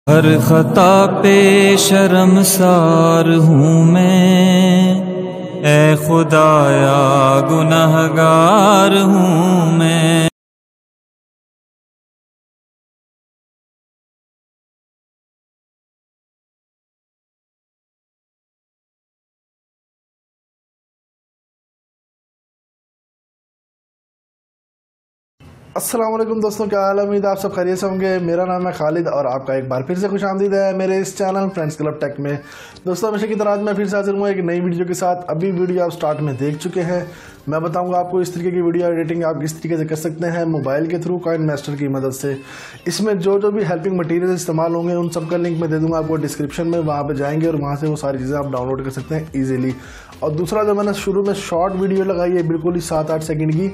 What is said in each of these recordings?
हर खता पे शर्मसार हूँ मैं, ए खुदाया गुनहगार हूँ मैं। अस्सलाम वालेकुम दोस्तों, क्या हाल है। उम्मीद है आप सब खैरियत से होंगे। मेरा नाम है खालिद और आपका एक बार फिर से खुश आमदीद है मेरे इस चैनल फ्रेंड्स क्लब टेक में। दोस्तों, हमेशा की तरह आज मैं फिर से हाजिर हूँ एक नई वीडियो के साथ। अभी वीडियो आप स्टार्ट में देख चुके हैं। मैं बताऊंगा आपको इस तरीके की वीडियो एडिटिंग आप किस तरीके से कर सकते हैं मोबाइल के थ्रू काइनमास्टर की मदद से। इसमें जो भी हेल्पिंग मटेरियल इस्तेमाल होंगे उन सब का लिंक मैं दे दूंगा आपको डिस्क्रिप्शन में। वहाँ पर जाएंगे और वहाँ से वो सारी चीज़ें आप डाउनलोड कर सकते हैं ईजिली। और दूसरा, जो मैंने शुरू में शॉर्ट वीडियो लगाई है बिल्कुल ही 7-8 सेकेंड की,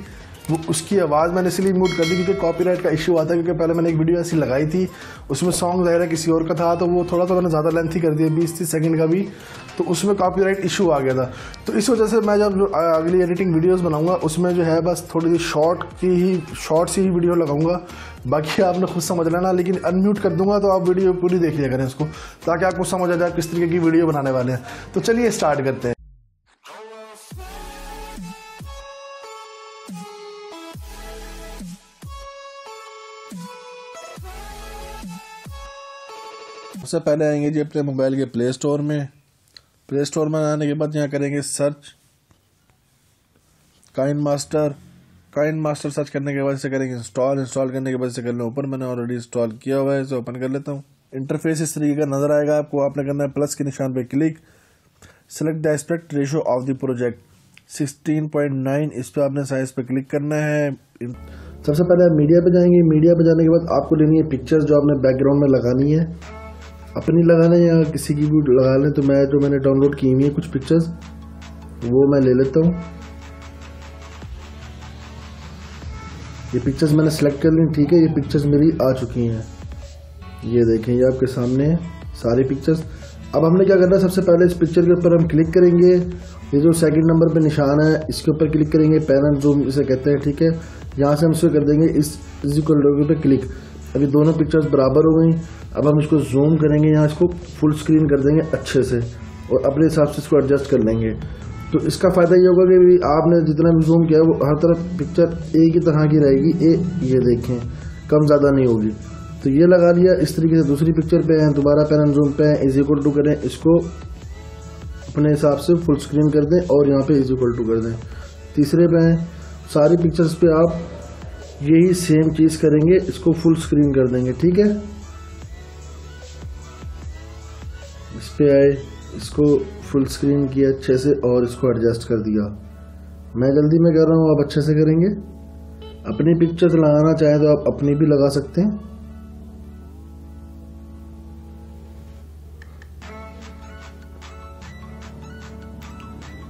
वो उसकी आवाज़ मैंने इसलिए म्यूट कर दी क्योंकि कॉपीराइट का इशू आता है। क्योंकि पहले मैंने एक वीडियो ऐसी लगाई थी, उसमें सॉन्ग ज़ाहिर है किसी और का था, तो वो थोड़ा सा मैंने ज़्यादा लेंथी कर दिया 20-30 सेकंड का भी, तो उसमें कॉपीराइट इशू आ गया था। तो इस वजह से मैं जब अगली एडिटिंग वीडियोस बनाऊंगा उसमें जो है बस थोड़ी सी शॉर्ट सी ही वीडियो लगाऊंगा। बाकी आपने खुद समझ लेना, लेकिन अनम्यूट कर दूंगा तो आप वीडियो पूरी देख लिया करें इसको, ताकि आपको समझ आ जाए किस तरीके की वीडियो बनाने वाले हैं। तो चलिए स्टार्ट करते हैं। सबसे पहले आएंगे जी अपने मोबाइल के प्ले स्टोर में। प्ले स्टोर में आने के बाद यहाँ करेंगे सर्च काइनमास्टर सर्च करने के बाद इसे करेंगे इंस्टॉल करने के बाद इसे कर लें ओपन। मैंने ऑलरेडी इंस्टॉल किया हुआ है, इसे ओपन कर लेता हूँ। इंटरफेस इस तरीके का नजर आएगा आपको। आपने करना है प्लस के निशान पे click, select the aspect ratio of the project 16.9, इस पर आपने साइज पे क्लिक करना है। सबसे पहले मीडिया पे जाएंगे। मीडिया पे जाने के बाद आपको लेनी है पिक्चर्स जो आपने बैकग्राउंड में लगानी है, अपनी लगाना है या किसी की भी लगा लें। तो मैंने डाउनलोड की हुई है कुछ पिक्चर्स, वो मैं ले लेता हूँ। ये पिक्चर्स मैंने सेलेक्ट कर ली, ठीक है। ये पिक्चर्स मेरी आ चुकी हैं, ये देखें, ये आपके सामने है सारी पिक्चर्स। अब हमने क्या करना है, सबसे पहले इस पिक्चर के ऊपर हम क्लिक करेंगे। ये जो सेकंड नंबर पे निशान है इसके ऊपर क्लिक करेंगे, पैन एंड जूम इसे कहते हैं, ठीक है। यहाँ से हम इसे कर देंगे इस इक्वल पे क्लिक। अभी दोनों पिक्चर्स बराबर हो गई। अब हम इसको जूम करेंगे, यहाँ इसको फुल स्क्रीन कर देंगे अच्छे से और अपने हिसाब से इसको एडजस्ट कर लेंगे। तो इसका फ़ायदा ये होगा कि आपने जितना भी जूम किया वो हर तरफ पिक्चर एक ही तरह की रहेगी। ये देखें, कम ज़्यादा नहीं होगी। तो ये लगा लिया। इस तरीके से दूसरी पिक्चर पे हैं, दोबारा पैन एंड जूम पे हैं, इज इक्वल टू करें, इसको अपने हिसाब से फुल स्क्रीन कर दें और यहाँ पे इज इक्वल टू कर दें। तीसरे पे हैं, सारी पिक्चर्स पे आप यही सेम चीज़ करेंगे, इसको फुल स्क्रीन कर देंगे, ठीक है। इस पे आए, इसको फुल स्क्रीन किया अच्छे से और इसको एडजस्ट कर दिया। मैं जल्दी में कर रहा हूँ, आप अच्छे से करेंगे। अपनी पिक्चर्स लगाना चाहें तो आप अपनी भी लगा सकते हैं।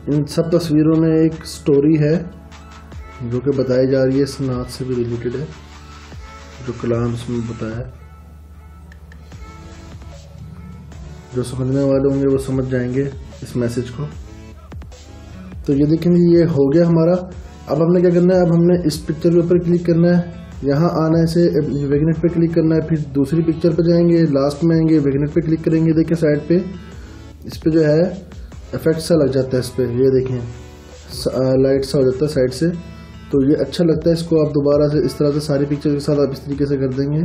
इन सब तस्वीरों में एक स्टोरी है जो कि बताई जा रही है, इस नात से भी रिलेटेड है, जो कलाम इसमें बताया है। जो समझने वाले होंगे वो समझ जाएंगे इस मैसेज को। तो ये देखेंगे, ये हो गया हमारा। अब हमने क्या करना है, अब हमने इस पिक्चर के ऊपर क्लिक करना है, यहाँ आने से विग्नेट पे क्लिक करना है, फिर दूसरी पिक्चर पे जाएंगे, लास्ट में आएंगे, विग्नेट पे क्लिक करेंगे। देखिए साइड पे इस पे जो है इफेक्ट सा लग जाता है, इस पे ये देखें लाइट सा हो जाता है साइड से, तो ये अच्छा लगता है। इसको आप दोबारा से इस तरह से सारी पिक्चर के साथ आप इस तरीके से कर देंगे।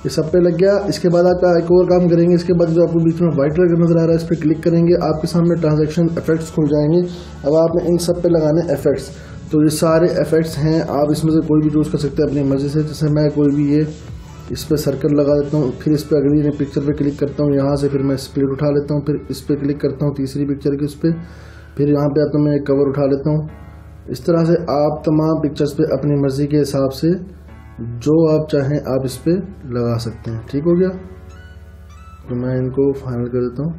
ये सब पे लग गया। इसके बाद आप एक और काम करेंगे। इसके बाद जो आपको बीच में व्हाइट कलर नजर आ रहा है इस पर क्लिक करेंगे, आपके सामने ट्रांजैक्शन इफेक्ट्स खुल जाएंगे। अब आपने इन सब पे लगाने इफेक्ट्स, तो ये सारे इफेक्ट्स हैं, आप इसमें से कोई भी चूज़ कर सकते हैं अपनी मर्जी से। जैसे मैं कोई भी ये इस पर सर्कल लगा देता हूँ, फिर इस पर अगली पिक्चर पे क्लिक करता हूँ, यहाँ से फिर मैं स्प्लिट उठा लेता हूँ, फिर इस पर क्लिक करता हूँ तीसरी पिक्चर के उस पर, फिर यहाँ पे आता हूँ मैं एक कवर उठा लेता हूँ। इस तरह से आप तमाम पिक्चर्स पे अपनी मर्जी के हिसाब से जो आप चाहें आप इस पर लगा सकते हैं। ठीक हो गया, तो मैं इनको फाइनल कर देता हूँ।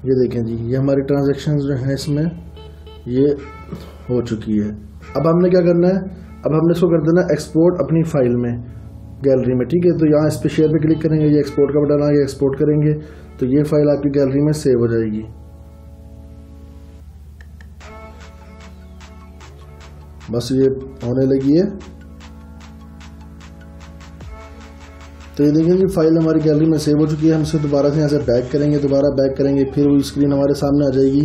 ये देखें जी, ये हमारी ट्रांजैक्शंस जो हैं इसमें ये हो चुकी है। अब हमने क्या करना है, अब हमने इसको कर देना एक्सपोर्ट अपनी फाइल में गैलरी में, ठीक है। तो यहाँ इस पर शेयर पे क्लिक करेंगे, ये एक्सपोर्ट का बटन आ गया, एक्सपोर्ट करेंगे तो ये फाइल आपकी गैलरी में सेव हो जाएगी। बस ये होने लगी है। तो ये देखिए जी फाइल हमारी गैलरी में सेव हो चुकी है। हम इसे दोबारा से यहाँ से बैक करेंगे, दोबारा बैक करेंगे, फिर वही स्क्रीन हमारे सामने आ जाएगी।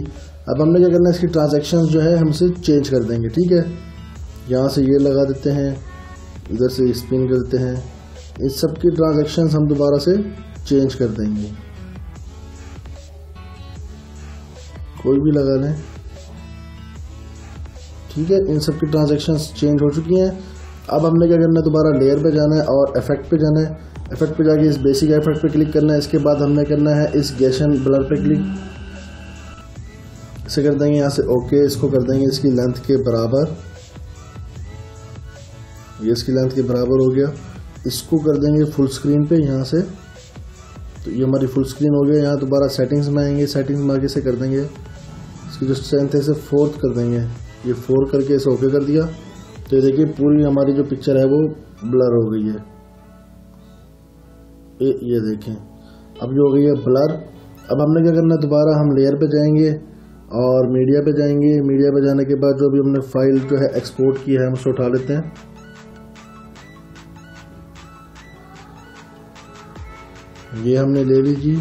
अब हमने क्या करना है, इसकी ट्रांजैक्शंस जो है हम इसे चेंज कर देंगे, ठीक है। यहाँ से ये लगा देते हैं, इधर से स्पिन कर देते हैं, इस सब की ट्रांजैक्शंस हम दोबारा से चेंज कर देंगे, कोई भी लगा लें, ठीक है। इन सब की ट्रांजैक्शंस चेंज हो चुकी हैं। अब हमने क्या करना है, दोबारा लेयर पे जाना है और इफेक्ट पे जाना है। इफेक्ट पे जाके इस बेसिक इफेक्ट पे क्लिक करना है। इसके बाद हमने करना है इस गैशन ब्लर पे क्लिक, इसे कर देंगे यहाँ से ओके। इसको कर देंगे इसकी लेंथ के बराबर, ये इसकी लेंथ के बराबर हो गया। इसको कर देंगे फुल स्क्रीन पे यहाँ से, तो ये हमारी फुल स्क्रीन हो गया। यहाँ दोबारा सेटिंग्स में आएंगे, सेटिंग्स में आगे से कर देंगे इसकी जो स्ट्रेंथ है इसे 4 कर देंगे, ये 4 करके इसे ओके कर दिया। तो ये देखिए पूरी हमारी जो पिक्चर है वो ब्लर हो गई है, ये देखें अब ये हो गई है ब्लर। अब हमने क्या करना है, दोबारा हम लेयर पे जाएंगे और मीडिया पे जाएंगे। मीडिया पे जाने के बाद जो भी हमने फाइल जो है एक्सपोर्ट की है हम उसे उठा लेते हैं। ये हमने ले ली जी,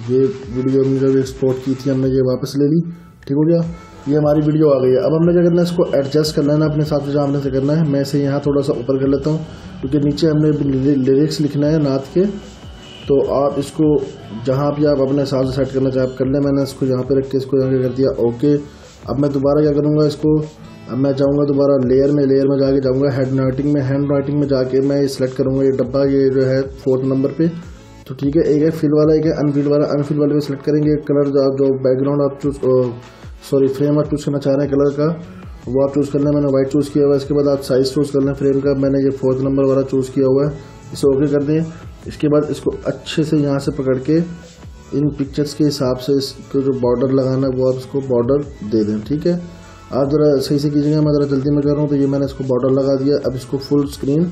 ये वीडियो हमने जब एक्सपोर्ट की थी हमने ये वापस ले ली, ठीक हो गया। ये हमारी वीडियो आ गई है। अब हमने क्या करना है, इसको एडजस्ट कर लेना अपने हिसाब से, जहाँ हमने से करना है। मैं इसे यहाँ थोड़ा सा ऊपर कर लेता हूँ क्योंकि नीचे हमने लिरिक्स लिखना है नात के। तो आप इसको जहाँ भी आप अपने हिसाब से सेट करना चाहे आप कर लें। मैंने इसको यहाँ पे रख के इसको यहाँ कर दिया ओके। अब मैं दोबारा क्या करूँगा, इसको अब मैं जाऊँगा दोबारा लेयर में जाके जाऊँगा हैंड राइटिंग में जाके मैं सिलेक्ट करूँगा ये डब्बा, ये जो है 4th नंबर पे। तो ठीक है, एक है फिल वाला, एक है अनफिल वाला। अनफिल वाले पे सिलेक्ट करेंगे। कलर जो बैकग्राउंड आप फ्रेम आप चूज़ करना चाह रहे हैं कलर का वो आप चूज़ करना है। मैंने वाइट चूज़ किया हुआ है। इसके बाद आप साइज़ चूज़ करना है फ्रेम का, मैंने ये 4th नंबर वाला चूज़ किया हुआ है, इसे ओके कर दें। इसके बाद इसको अच्छे से यहाँ से पकड़ के इन पिक्चर्स के हिसाब से इसको जो बॉर्डर लगाना है वो आप इसको बॉर्डर दे दें, ठीक है। आप ज़रा सही से कीजिएगा, मैं ज़रा जल्दी में कर रहा हूँ। तो ये मैंने इसको बॉर्डर लगा दिया। अब इसको फुल स्क्रीन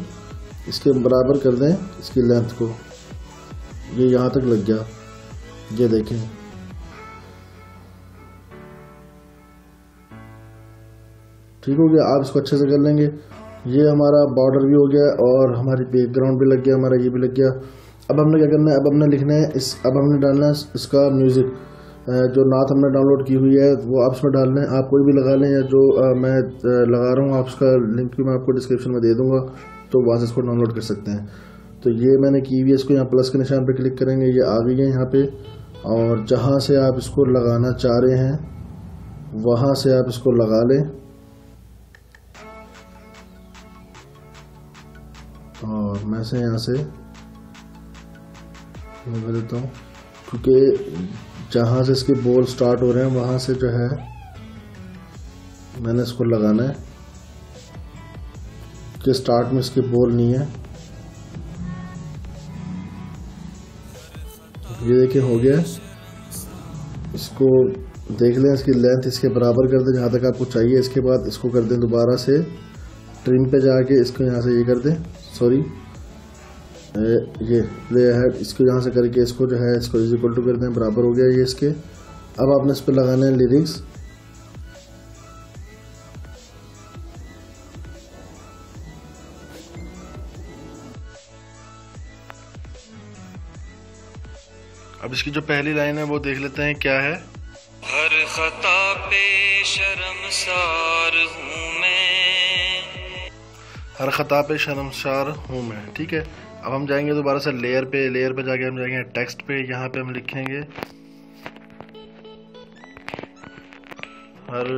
इसके बराबर कर दें, इसकी लेंथ को, ये यहाँ तक लग गया, ये देखें। ठीक हो गया, आप इसको अच्छे से कर लेंगे। ये हमारा बॉर्डर भी हो गया और हमारी बैकग्राउंड भी लग गया, हमारा ये भी लग गया। अब हमने क्या करना है, अब हमने लिखना है अब हमने डालना है इसका म्यूज़िक, जो नात हमने डाउनलोड की हुई है वो आप इसमें डालना है। आप कोई भी लगा लें, या जो मैं लगा रहा हूँ आप उसका लिंक भी मैं आपको डिस्क्रिप्शन में दे दूँगा, तो वहाँ से इसको डाउनलोड कर सकते हैं। तो ये मैंने की हुई है, इसको यहाँ प्लस के निशान पर क्लिक करेंगे, ये आ गई है यहाँ पे। और जहाँ से आप इसको लगाना चाह रहे हैं वहाँ से आप इसको लगा लें। और मैं से यहाँ से लगा देता हूँ, क्योंकि जहाँ से इसके बोल स्टार्ट हो रहे हैं वहाँ से जो है मैंने इसको लगाना है कि स्टार्ट में इसके बोल नहीं है। ये देखिए हो गया। इसको देख लें, इसकी लेंथ इसके बराबर कर दें जहाँ तक आपको चाहिए। इसके बाद इसको कर दें दोबारा से ट्रिम पे जाके इसको यहाँ से ये कर दें, ये प्ले हेड, इसको यहाँ से करके इसको जो है इसको इज इक्वल टू कर दें, बराबर हो गया ये इसके। अब आपने इस पर लगाना है लिरिक्स। अब इसकी जो पहली लाइन है वो देख लेते हैं क्या है। हर खता पे शर्मसार हूँ मैं, हर खता पे शर्मसार हूँ मैं, ठीक है। अब हम जाएंगे दोबारा से लेयर पे जाके हम जाएंगे टेक्स्ट पे। यहाँ पे हम लिखेंगे हर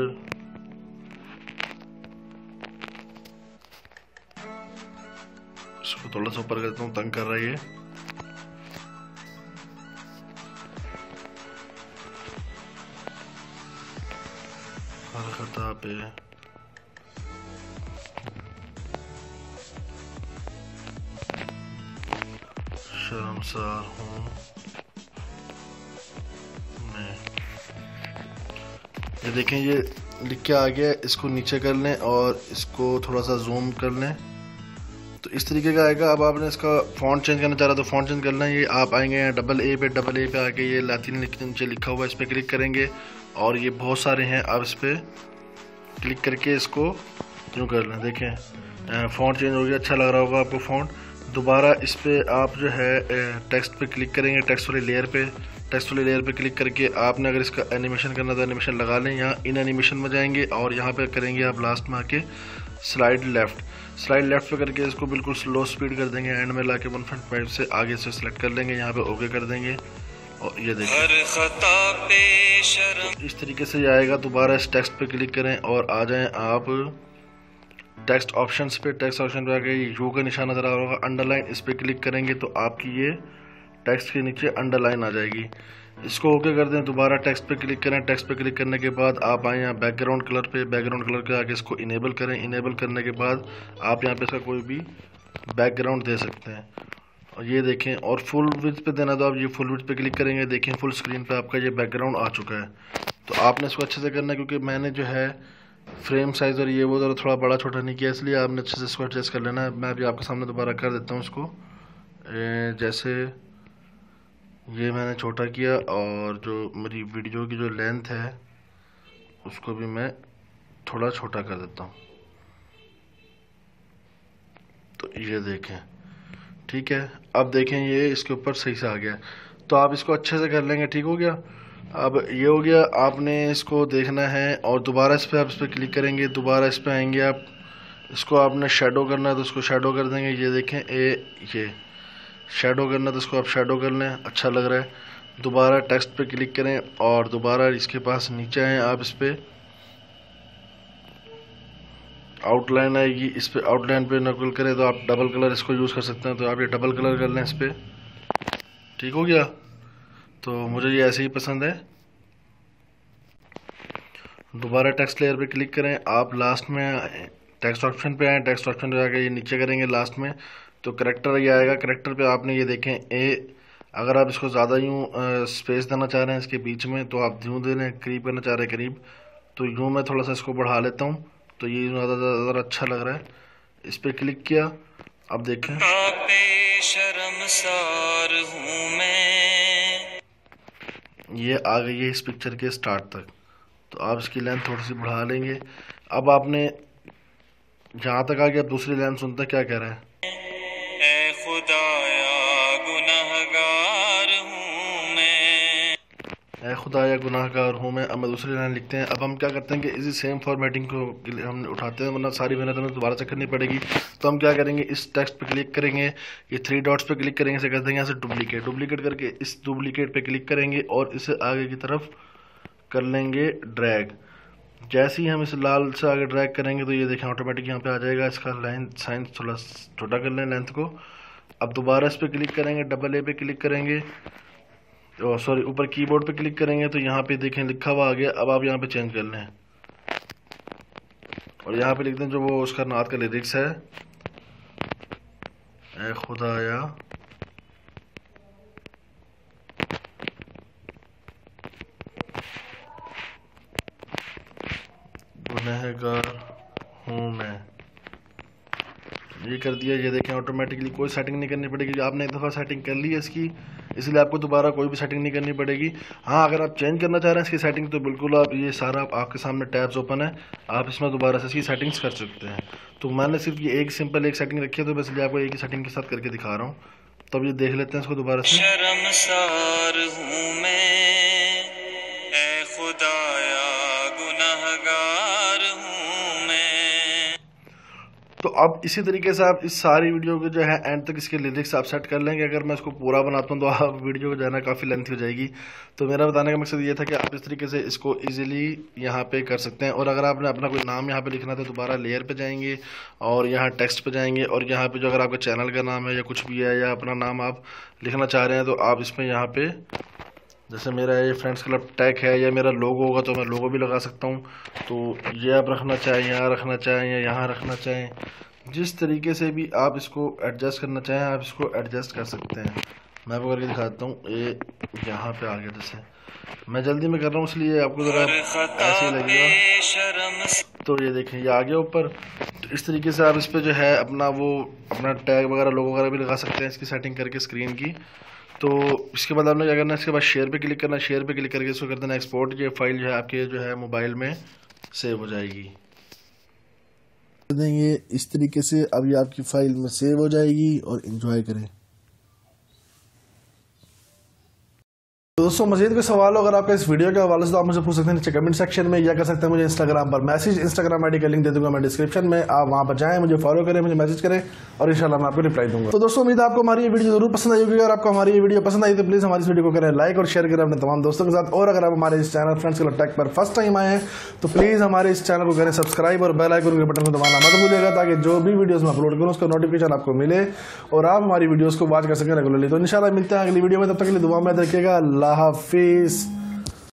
इसको थोड़ा सा ऊपर करता हूँ, तंग कर रहा है ये। हर खता पे शर्मसार हूँ मैं। ये देखें, ये लिख के आ गया, इसको नीचे कर लें और इसको थोड़ा सा जूम कर लें तो इस तरीके का आएगा। अब आपने इसका फ़ॉन्ट चेंज करना चाह रहा तो फ़ॉन्ट चेंज करना है। ये आप आएंगे यहाँ डबल ए पे आके ये लैटिन नीचे लिखा हुआ है, इस पर क्लिक करेंगे और ये बहुत सारे हैं। आप इस पर क्लिक करके इसको यूँ कर लें। देखें फ़ॉन्ट चेंज हो गया, अच्छा लग रहा होगा आपको फ़ॉन्ट। दोबारा इस पर आप जो है टेक्स्ट पे क्लिक करेंगे, टेक्स्ट वाली लेयर पे क्लिक करके आपने अगर इसका एनिमेशन करना तो एनिमेशन लगा लें। यहाँ इन एनिमेशन में जाएंगे और यहाँ पे करेंगे आप लास्ट में आके स्लाइड लेफ़्ट पे करके इसको बिल्कुल स्लो स्पीड कर देंगे। एंड में लाके 1.5 से आगे से सिलेक्ट कर लेंगे, यहाँ पे ओके कर देंगे और ये देखिए इस तरीके से आएगा। दोबारा इस टेक्स्ट पे क्लिक करें और आ जाएं आप टेक्स्ट ऑप्शंस पे। टेक्स्ट ऑप्शन पे आके यू का निशान नज़र आ रहा होगा, अंडरलाइन, इस पर क्लिक करेंगे तो आपकी ये टेक्स्ट के नीचे अंडरलाइन आ जाएगी। इसको ओके कर दें। दोबारा टेक्स्ट पे क्लिक करें। टेक्स्ट पे क्लिक करने के बाद आप आए यहाँ बैकग्राउंड कलर के आगे इसको इनेबल करें। इनेबल करने के बाद आप यहाँ पे इसका कोई भी बैकग्राउंड दे सकते हैं और ये देखें। और फुल विड्थ पे देना तो आप ये फुल विड्थ पे क्लिक करेंगे, देखें फुल स्क्रीन पे आपका ये बैकग्राउंड आ चुका है। तो आपने इसको अच्छे से करना है क्योंकि मैंने जो है फ्रेम साइज़ और ये वो थोड़ा बड़ा छोटा नहीं किया, इसलिए आपने अच्छे से इसको एडजस्ट कर लेना है। मैं अभी आपके सामने दोबारा कर देता हूँ इसको। जैसे ये मैंने छोटा किया और जो मेरी वीडियो की जो लेंथ है उसको भी मैं थोड़ा छोटा कर देता हूँ। तो ये देखें, ठीक है। अब देखें ये इसके ऊपर सही से आ गया। तो आप इसको अच्छे से कर लेंगे, ठीक हो गया। अब ये हो गया, आपने इसको देखना है और दोबारा इस पर क्लिक करेंगे। दोबारा इस पर आएंगे आप, इसको आपने शेडो करना है तो उसको शेडो कर देंगे। ये देखें ये शेडो करना तो इसको आप शेडो कर लें, अच्छा लग रहा है। दोबारा टेक्स्ट पे क्लिक करें और दोबारा इसके पास नीचे आएँ आप, इस पर आउटलाइन आएगी, इस पर आउटलाइन पे नकल करें तो आप डबल कलर इसको यूज़ कर सकते हैं। तो आप ये डबल कलर कर लें इस पर, ठीक हो गया। तो मुझे ये ऐसे ही पसंद है। दोबारा टेक्स्ट लेयर पे क्लिक करें। आप लास्ट में टेक्स्ट ऑप्शन पे आए, टेक्स्ट ऑप्शन पे जाकर ये नीचे करेंगे लास्ट में तो करेक्टर ये आएगा। करेक्टर पे आपने ये देखें अगर आप इसको ज़्यादा यूँ स्पेस देना चाह रहे हैं इसके बीच में तो आप यूँ दे लें, करीब करना चाह रहे हैं करीब तो यूँ मैं थोड़ा सा इसको बढ़ा लेता हूँ तो ये ज़्यादा अच्छा लग रहा है। इस पर क्लिक किया, अब देखें शर्मसार हूँ मैं, ये आ गई है इस पिक्चर के स्टार्ट तक। तो आप इसकी लेंथ थोड़ी सी बढ़ा लेंगे। अब आपने जहाँ तक आ गया, दूसरी लाइन सुनते क्या कह रहा है। ऐ खुदाया गुनहगार हूँ मैं, ऐ खुदाया गुनाहगार हूँ मैं। अब मैं दूसरी लाइन लिखते हैं। अब हम क्या करते हैं कि इसी सेम फॉर्मेटिंग को हम उठाते हैं, वरना सारी मेहनत हमें दोबारा से करनी पड़ेगी। तो हम क्या करेंगे, इस टेक्स्ट पे क्लिक करेंगे, ये 3 डॉट्स पे क्लिक करेंगे, इसे कर देंगे यहाँ से डुप्लीकेट करके इस डुप्लीकेट पे क्लिक करेंगे और इसे आगे की तरफ कर लेंगे ड्रैग। जैसे ही हम इस लाल से आगे ड्रैग करेंगे तो ये देखें ऑटोमेटिक यहाँ पे आ जाएगा। इसका लाइन साइज थोड़ा छोटा कर लें लेंथ को। अब दोबारा इस पर क्लिक करेंगे, डबल ए पे क्लिक करेंगे, सॉरी ऊपर कीबोर्ड पे क्लिक करेंगे तो यहाँ पे देखें लिखा हुआ आ गया। अब आप यहाँ पे चेंज कर लें और यहाँ पे लिख दें जो वो उसका नात का लिरिक्स है, ऐ खुदाया गुनहगार हूँ मैं। ये कर दिया। ये देखें ऑटोमेटिकली कोई सेटिंग नहीं करनी पड़ेगी, आपने एक दफ़ा सेटिंग कर ली है इसकी, इसलिए आपको दोबारा कोई भी सेटिंग नहीं करनी पड़ेगी। हाँ, अगर आप चेंज करना चाह रहे हैं इसकी सेटिंग तो बिल्कुल आप ये सारा आपके सामने टैब्स ओपन है, आप इसमें दोबारा से इसकी सेटिंग्स कर सकते हैं। तो मैंने सिर्फ ये एक सिंपल एक सेटिंग रखी है तो मैं इसलिए आपको एक ही सेटिंग के साथ करके दिखा रहा हूँ। तब ये देख लेते हैं इसको दोबारा से। शर्मसार हूँ मैं, ऐ खुदाया गुनहगार हूँ मैं। तो अब इसी तरीके से आप इस सारी वीडियो को जो है एंड तक इसके लिरिक्स आप सेट कर लेंगे। अगर मैं इसको पूरा बनाता हूँ तो आप वीडियो को जो है ना काफ़ी लेंथ हो जाएगी। तो मेरा बताने का मकसद ये था कि आप इस तरीके से इसको इजीली यहाँ पे कर सकते हैं। और अगर आपने अपना कोई नाम यहाँ पे लिखना था, दोबारा लेयर पे जाएंगे और यहाँ टेक्स्ट पे जाएंगे और यहाँ पे जो अगर आपका चैनल का नाम है या कुछ भी है या अपना नाम आप लिखना चाह रहे हैं तो आप इसमें यहाँ पे, जैसे मेरा ये फ्रेंड्स क्लब टैग है या मेरा लोगो होगा तो मैं लोगो भी लगा सकता हूँ। तो ये आप रखना चाहें, यहाँ रखना चाहें या यहाँ रखना चाहें, जिस तरीके से भी आप इसको एडजस्ट करना चाहें आप इसको एडजस्ट कर सकते हैं। मैं आपको करके दिखाता हूँ। ये यहाँ पे आ गया, जैसे मैं जल्दी में कर रहा हूँ इसलिए आपको ज़रा ऐसे ही लगेगा। तो ये देखें ये आ गया ऊपर। तो इस तरीके से आप इस पर जो है अपना टैग वगैरह लोगो वगैरह भी लगा सकते हैं इसकी सेटिंग करके स्क्रीन की। तो इसके बाद आपने क्या करना है, इसके बाद शेयर पे क्लिक करना है। शेयर पे क्लिक करके इसको कर देना एक्सपोर्ट। ये फाइल जो है आपके जो है मोबाइल में सेव हो जाएगी। देंगे इस तरीके से अब ये आपकी फाइल में सेव हो जाएगी और एंजॉय करें। तो दोस्तों मजीद कोई सवाल हो अगर आपका इस वीडियो के हवाले से तो आप मुझे पूछ सकते हैं नीचे कमेंट सेक्शन में, या कर सकते हैं मुझे इंस्टाग्राम पर मैसेज। इंस्टाग्राम आईडी का लिंक दे दूंगा मैं डिस्क्रिप्शन में, आप वहां पर जाएं, मुझे फॉलो करें, मुझे मैसेज करें और इंशाल्लाह मैं आपको रिप्लाई दूंगा। तो दोस्तों उम्मीद है आपको हमारी ये वीडियो जरूर पसंद आई होगी। अगर आपको हमारी ये वीडियो पसंद आई तो प्लीज हमारी इस वीडियो को करें लाइक और शेयर करें अपने तमाम दोस्तों के साथ। और अगर आप हमारे इस चैनल फ्रेंड्स क्लब टेक पर फर्स्ट टाइम आए हैं तो प्लीज हमारे इस चैनल को करें सब्सक्राइब और बेल आइकन के बटन को दबाना मत भूलिएगा, ताकि जो भी वीडियोस मैं अपलोड करूँ उसका नोटिफिकेशन आपको मिले और आप हमारी वीडियोस को वॉच कर सकें रेगुलरली। तो इंशाल्लाह मिलते हैं अगली वीडियो में, तब तक के लिए दुआ में याद रखिएगा। अल्लाह हाफिज।